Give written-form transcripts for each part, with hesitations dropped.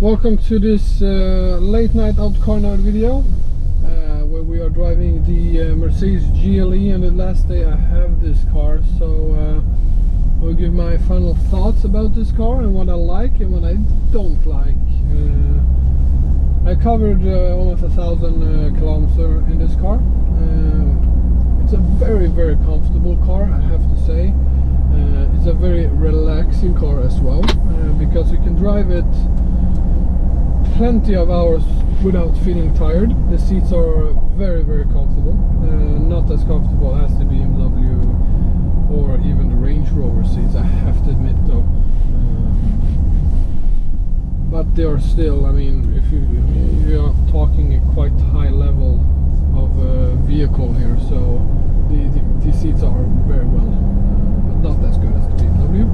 Welcome to this late night out car night video where we are driving the Mercedes GLE, and the last day I have this car, so I'll give my final thoughts about this car and what I like and what I don't like. I covered almost 1,000 kilometers in this car. It's a very comfortable car, I have to say. It's a very relaxing car as well, because you can drive it plenty of hours without feeling tired. The seats are very comfortable, not as comfortable as the Bmw or even the Range Rover seats, I have to admit though. But they are still, I mean, if you are talking a quite high level of vehicle here, so the seats are very well, but not as good as the Bmw.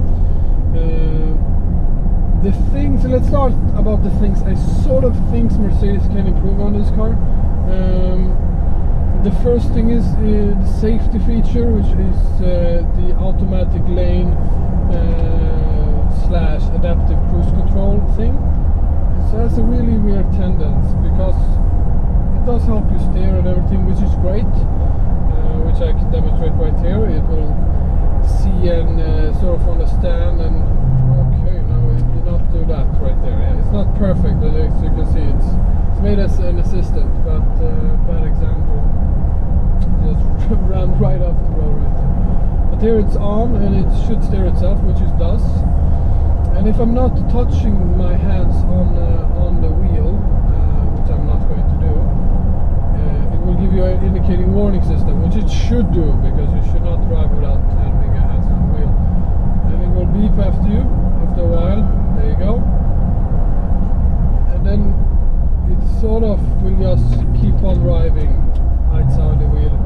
The things, let's start about the things I sort of think Mercedes can improve on this car. The first thing is the safety feature, which is the automatic lane slash adaptive cruise control thing. It has a really weird tendency because it does help you steer and everything, which is great, which I can demonstrate right here. It will see and sort of understand and okay, no, it did not do that right there. Yeah, it's not perfect, but as you can see, it's made as an assistant, but bad example. Just ran right off the road right there. But here it's on and it should steer itself, which it does. And if I'm not touching my hands on the wheel, which I'm not going to do, it will give you an indicating warning system, which it should do, because you should not drive without having your hands on the wheel. And it will beep after you after a while. There you go. And then it sort of will just keep on driving outside the wheel.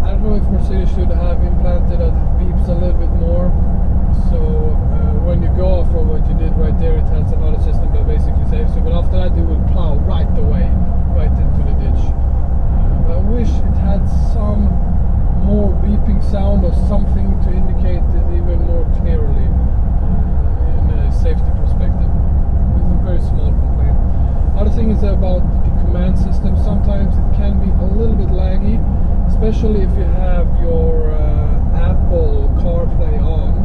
I don't know if Mercedes should have implanted that it beeps a little bit more, so when you go off road, what you did right there, it has another system that basically saves you, but after that it will plow right away, right into the ditch. I wish it had some more beeping sound or something to indicate it even more clearly in a safety perspective. It's a very small complaint. Other thing is about the command system. Sometimes it can be a little bit laggy, especially if you have your Apple CarPlay on.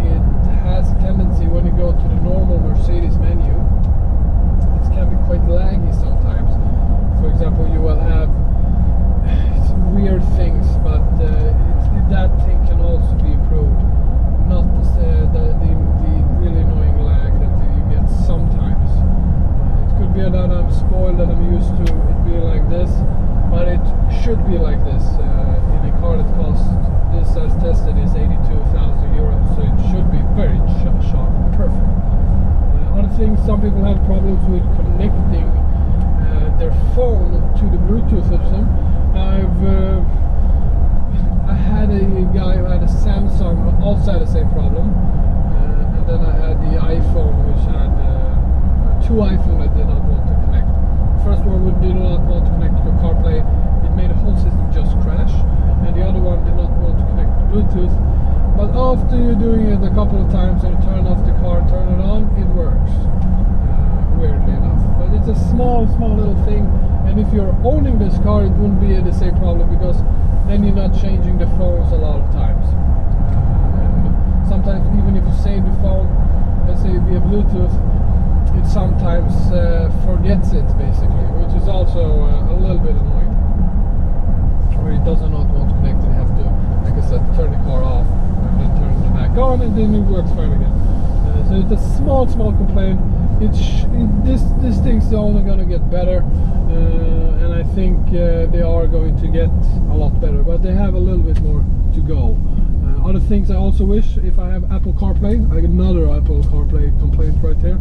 It has a tendency when you go to the normal Mercedes menu, it can be quite laggy sometimes. For example, you will have weird things, but that thing can also be improved. Not the really annoying lag that you get sometimes. It could be that I'm spoiled, that I'm used to it being like this, but it should be like this in a car that costs, this as tested is 82,000 euros, so it should be very sharp, perfect. Other things, some people have problems with connecting their phone to the Bluetooth system. I had a guy who had a Samsung, also had the same problem, and then I had the iPhone, which had two iPhones that did not want to connect. The first one did not want to connect to your CarPlay. It made the whole system just crash, and the other one did not want to connect to Bluetooth. But after you're doing it a couple of times and you turn off the car and turn it on, it works, weirdly enough. But it's a small little thing, and if you're owning this car, it wouldn't be the same problem, because then you're not changing the phones a lot of times. And sometimes even if you save the phone, let's say via Bluetooth, it sometimes forgets it basically, which is also a little bit annoying. Where it does not want to connect, and you have to, like I said, turn the car off and then turn it back on, and then it works fine again. So it's a small complaint. This thing's only gonna get better, and I think they are going to get a lot better, but they have a little bit more to go. Other things I also wish, if I have Apple CarPlay, I get another Apple CarPlay complaint right here,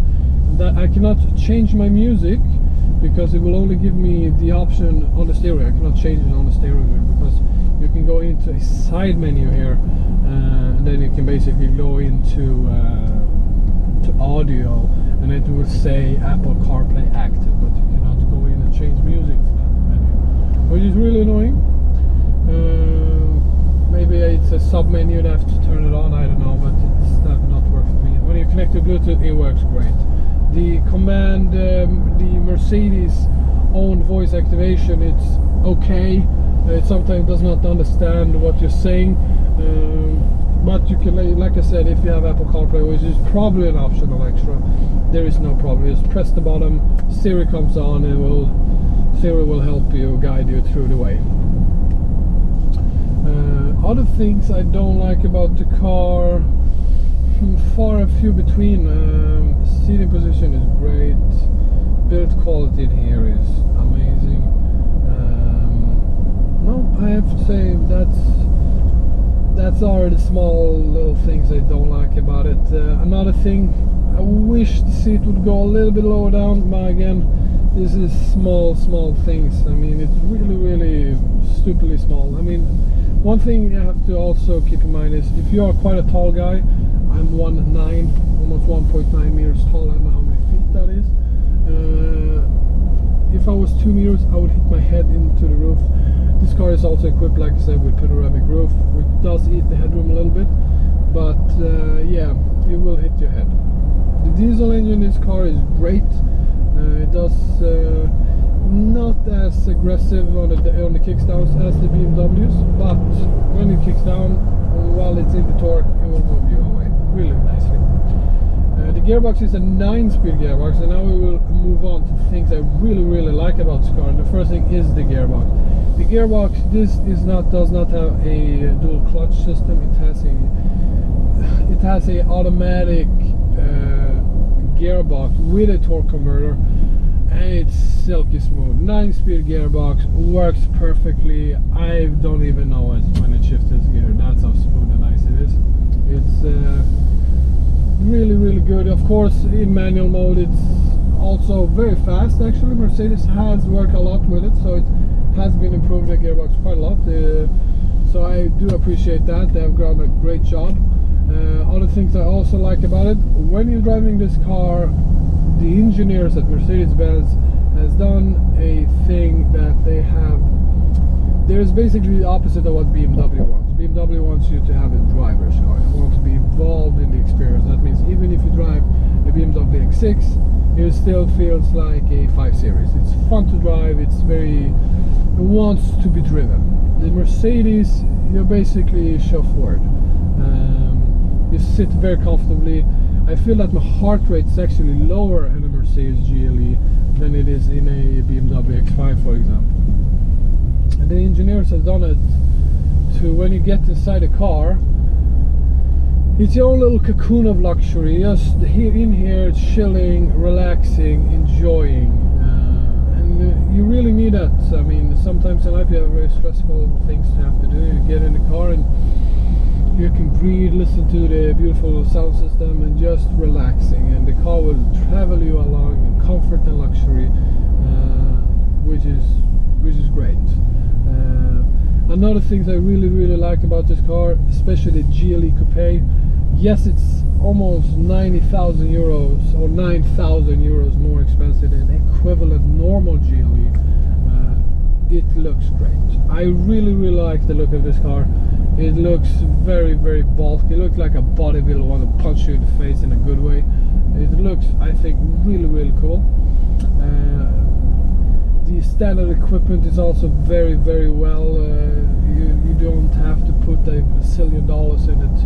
that I cannot change my music, because it will only give me the option on the stereo. I cannot change it on the stereo wheel, because you can go into a side menu here, and then you can basically go into to audio, and it will say Apple CarPlay active, but you cannot go in and change music from that menu, which is really annoying. Maybe it's a sub menu that I have to turn it on, I don't know, but it's not worked for me. When you connect to Bluetooth, it works great. The command, the Mercedes own voice activation, it's okay. It sometimes does not understand what you're saying, but you can, like I said, if you have Apple CarPlay, which is probably an optional extra, there is no problem. Just press the button, Siri comes on, and Siri will help you, guide you through the way. Other things I don't like about the car, far and few between. Seating position is great, build quality in here is amazing. No, I have to say that's already small little things I don't like about it. Another thing, I wish the seat would go a little bit lower down, but again, this is small things. I mean, it's really stupidly small. I mean, one thing you have to also keep in mind is if you are quite a tall guy, I'm 1.9, almost 1.9 meters tall. I don't know how many feet that is. If I was 2 meters, I would hit my head into the roof. This car is also equipped, like I said, with panoramic roof, which does eat the headroom a little bit, but yeah, it will hit your head. The diesel engine in this car is great. It does not as aggressive on the kickdowns as the BMWs, but when it kicks down, while it's in the torque, it will move you away really nicely. The gearbox is a 9-speed gearbox, and now we will move on to things I really like about this car. And the first thing is the gearbox. The gearbox, does not have a dual clutch system. It has a automatic gearbox with a torque converter, and it's silky smooth. 9-speed gearbox, works perfectly. I don't even know it when it shifts this gear. That's how smooth and nice it is. It's really good. Of course, in manual mode, it's also very fast. Actually, Mercedes has worked a lot with it, so it has been improved the gearbox quite a lot. So I do appreciate that. They have done a great job. Other things I also like about it, when you're driving this car, the engineers at Mercedes-Benz has done a thing that they have. There's basically the opposite of what BMW wants. BMW wants you to have a driver's car. It wants to be involved in the experience. That means even if you drive a Bmw X6, it still feels like a 5 Series. It's fun to drive. It wants to be driven. The Mercedes, you're basically chauffeured. You sit very comfortably. I feel that my heart rate is actually lower in a Mercedes GLE than it is in a Bmw X5, for example. And the engineers have done it to when you get inside a car, it's your own little cocoon of luxury. Just in here, it's chilling, relaxing, enjoying, and you really need that. I mean, sometimes in life you have very stressful things to have to do. You get in the car and you can breathe, listen to the beautiful sound system, and just relaxing. And the car will travel you along in comfort and luxury, which is great. Another thing I really like about this car, especially the GLE Coupe, yes, it's almost 90,000 euros or 9,000 euros more expensive than equivalent normal GLE. It looks great. I really like the look of this car. It looks very bulky. It looks like a bodybuilder want to punch you in the face in a good way. It looks, I think, really cool. The standard equipment is also very well. You don't have to put $1 zillion in it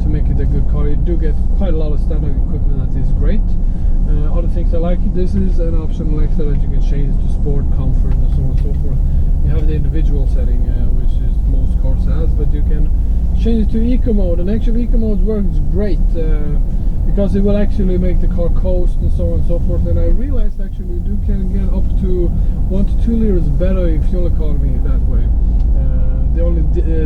to make it a good car. You do get quite a lot of standard equipment that is great. Other things I like, this is an optional extra that you can change to sport, comfort, and so on and so forth. You have the individual setting, which is most cars has, but you can change it to eco mode, and actually eco mode works great because it will actually make the car coast and so on and so forth. And I realized actually you can get up to 1 to 2 liters better in fuel economy that way. The only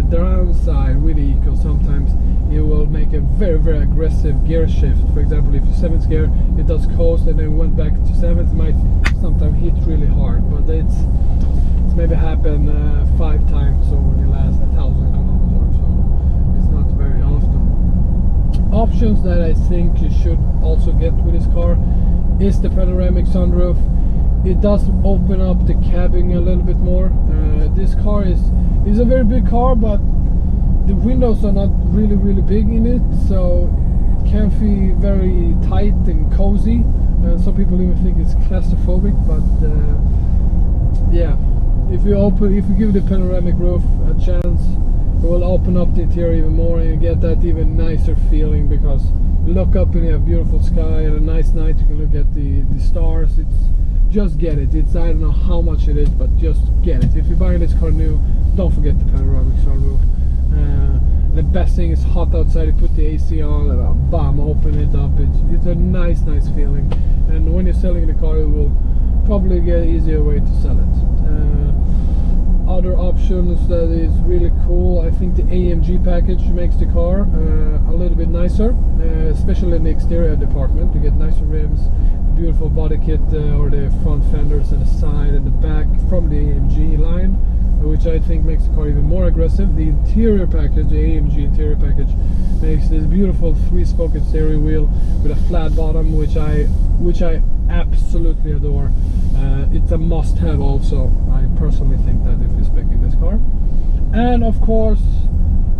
downside with the eco, sometimes it will make a very aggressive gear shift. For example, if you're 7th gear, it does coast and then went back to 7th, it might sometimes hit really hard, but it's maybe happened 5 times over the last 1,000 kilometers, so it's not very often. Options that I think you should also get with this car is the panoramic sunroof. It does open up the cabin a little bit more. This car is a very big car, but the windows are not really big in it, so it comfy, very tight and cozy. Some people even think it's claustrophobic, but yeah, if you give the panoramic roof a chance, it will open up the interior even more, and you get that even nicer feeling, because you look up and you have beautiful sky, and a nice night you can look at the stars. It's just get it. It's, I don't know how much it is, but just get it. If you're buying this car new, don't forget the panoramic sunroof. The best thing is hot outside. You put the AC on, and bam, open it up. It's a nice feeling. And when you're selling the car, it will probably get an easier way to sell it. Other options that is really cool, I think the AMG package makes the car a little bit nicer, especially in the exterior department. You get nicer rims, beautiful body kit, or the front fenders and the side and the back from the AMG line, which I think makes the car even more aggressive. The interior package, the AMG interior package, makes this beautiful 3-spoken steering wheel with a flat bottom, which I absolutely adore. It's a must-have also. I personally think that if you're speccing this car. And of course,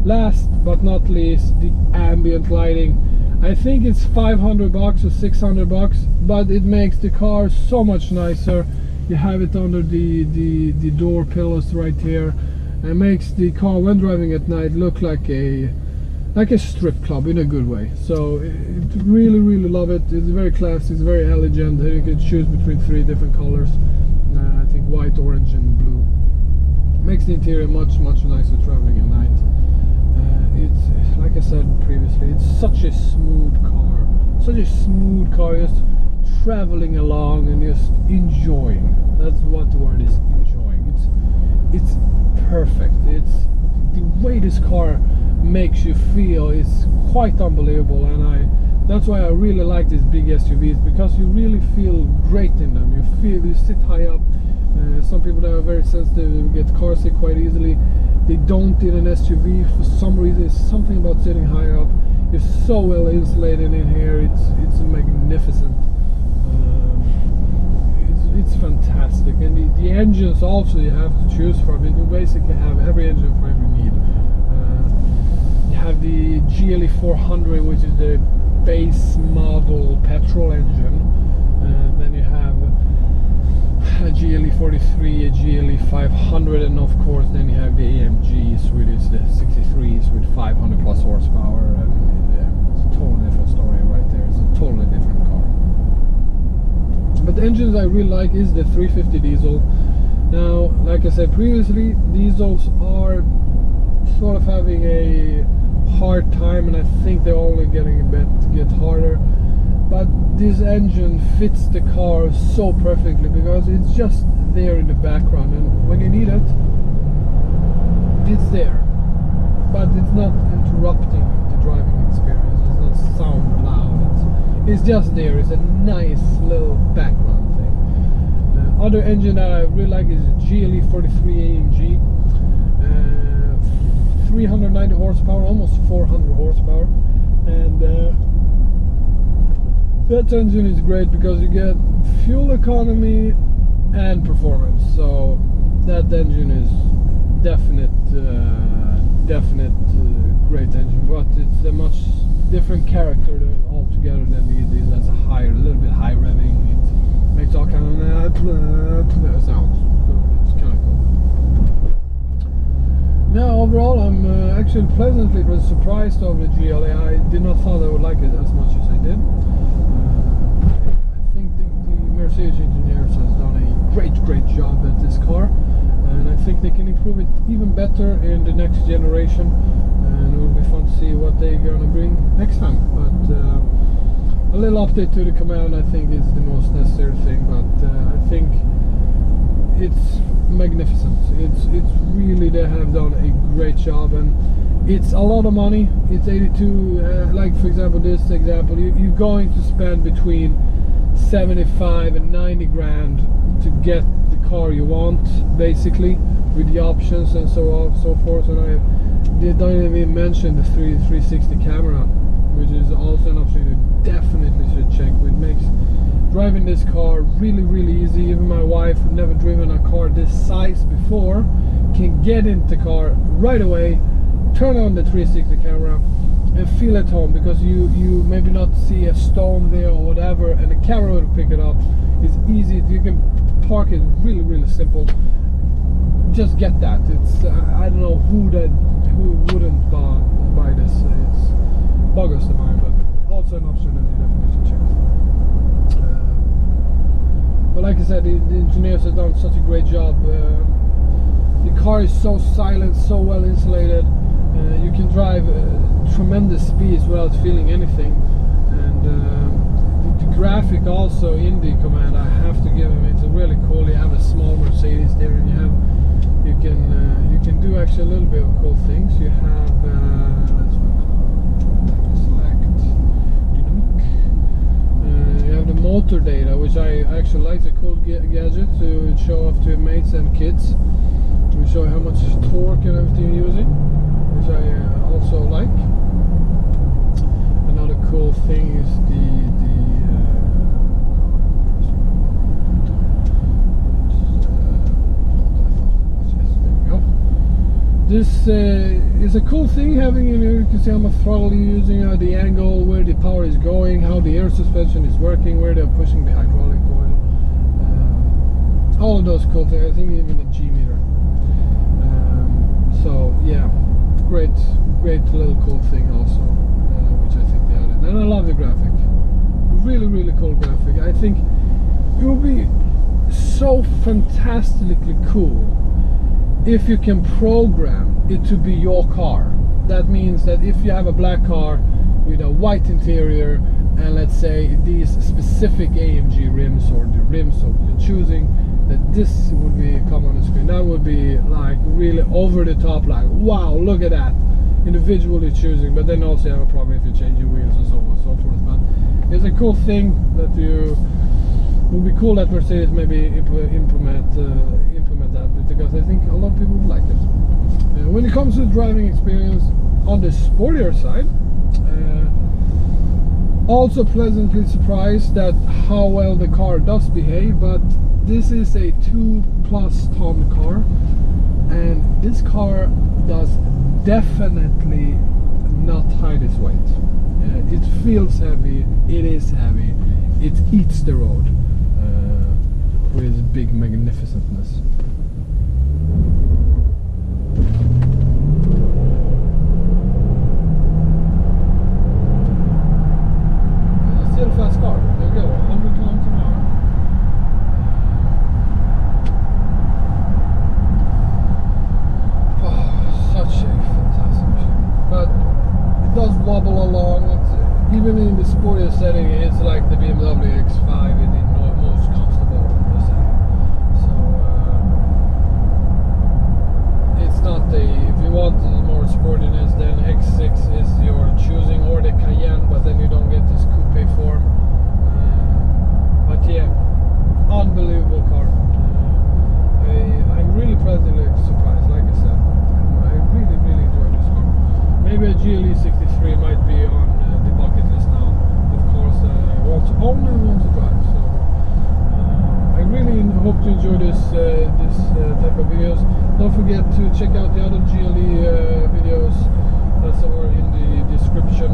last but not least, the ambient lighting. I think it's $500 or $600, but it makes the car so much nicer. You have it under the door pillows right here, and it makes the car, when driving at night, look like a strip club in a good way. So really love it. It's very classy, it's very elegant, and you can choose between 3 different colors. I think white, orange and blue. Makes the interior much nicer traveling at night. It's, like I said previously, it's such a smooth car, just traveling along and just enjoying. That's what the word is, enjoying. It's perfect. It's the way this car makes you feel is quite unbelievable, and that's why I really like these big SUVs, because you really feel great in them. You sit high up. Some people that are very sensitive get car sick quite easily. They don't in an SUV for some reason. It's something about sitting high up. You're so well insulated in here. It's magnificent. It's fantastic, and the engines also you have to choose from. You basically have every engine for every need. You have the GLE 400, which is the base model petrol engine. Then you have a GLE 43, a GLE 500, and of course then you have the AMG Swedish, the 63s with 500 plus horsepower. It's a totally different story right there. It's a totally different car. But the engines I really like is the 350 diesel. Now, like I said previously, diesels are sort of having a hard time, and I think they're only getting get harder. But this engine fits the car so perfectly, because it's just there in the background, and when you need it, it's there. But it's not interrupting the driving experience. It's not sound loud. It's just there. It's a nice little background thing. Other engine that I really like is GLE 43 AMG. 390 horsepower, almost 400 horsepower, and that engine is great because you get fuel economy and performance. So that engine is definite great engine, but it's a much different character altogether than these. That's a little bit high revving. It makes all kind of sounds. So it's kind of cool. Now overall, I'm actually pleasantly surprised of the GLE. I did not thought I would like it as much as I did. I think the Mercedes engineers has done a great job at this car, and I think they can improve it even better in the next generation, and it will be fun to see what they're gonna bring next time. But a little update to the command I think is the most necessary thing, but I think it's magnificent. It's really, they have done a great job, and it's a lot of money. It's 82, like for example this example, you're going to spend between 75 and 90 grand to get the car you want, basically, with the options and so on so forth. And I don't even mention the 360 camera, which is also an option you definitely should check. It makes driving this car really easy. Even my wife, who never driven a car this size before, can get into the car right away, turn on the 360 camera, feel at home, because you maybe not see a stone there or whatever, and the camera will pick it up. It's easy. You can park it really simple. Just get that. It's I don't know who wouldn't buy this. It's boggles the mind, but also an option that you definitely should check. But like I said, the engineers have done such a great job. The car is so silent, so well insulated. You can drive tremendous speeds without feeling anything. And the graphic also in the command, I have to give them. It's really cool. You have a small Mercedes there, and you can do actually a little bit of cool things. You have let's select dynamic. You have the motor data, which I actually like. It's a cool gadget to show off to mates and kids. To show how much torque and everything you're using, which I also like. Another cool thing is this is a cool thing having, you can see how much throttle you're using, the angle, where the power is going, how the air suspension is working, where they're pushing the hydraulic oil. All of those cool things. I think even the G meter. So yeah, great little cool thing also, which I think they added. And I love the graphic. Really cool graphic. I think it will be so fantastically cool if you can program it to be your car. That means that if you have a black car with a white interior, and let's say these specific AMG rims, or the rims of you're choosing, that this would be come on the screen. That would be like really over the top, like wow, look at that, individually choosing. But then also you have a problem if you change your wheels and so on and so forth. But it's a cool thing that would be cool that Mercedes maybe implement that, because I think a lot of people would like it. When it comes to driving experience on the sportier side, also pleasantly surprised at how well the car does behave. But this is a 2+ ton car, and this car does definitely not hide its weight. It feels heavy, it is heavy, it eats the road with its big magnificentness. It's still a fast car. There you go, 100 kilometers an hour. Such a fantastic machine. But it does wobble along. Even in the sportier setting, it's like the Bmw X5 in the most comfortable setting. So it's not if you want more sportiness, then X6 is your choosing, or the Cayenne, but then you don't get this coupe form. But yeah, unbelievable car. I'm really pleasantly surprised, like I said. I really enjoy this car. Maybe a GLE 63 might be on the bucket list now. Of course, want to own and want to drive. So I really hope to enjoy this type of videos. Don't forget to check out the other GLE videos that's over in the description.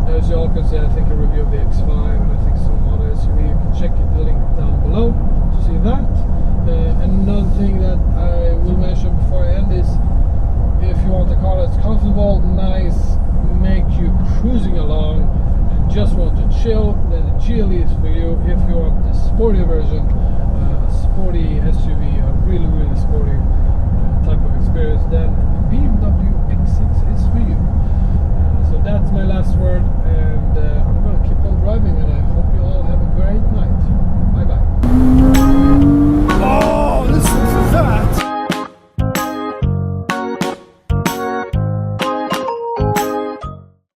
As you all can see, I think a review of the X5, and I think some others. You can check the link down below to see that. Another thing that I will mention before I end is, if you want a car that's comfortable, nice, make you cruising along, and just want to chill, then the GLE is for you. If you want the sporty version, sporty SUV, a really sporty type of experience, then the Bmw X6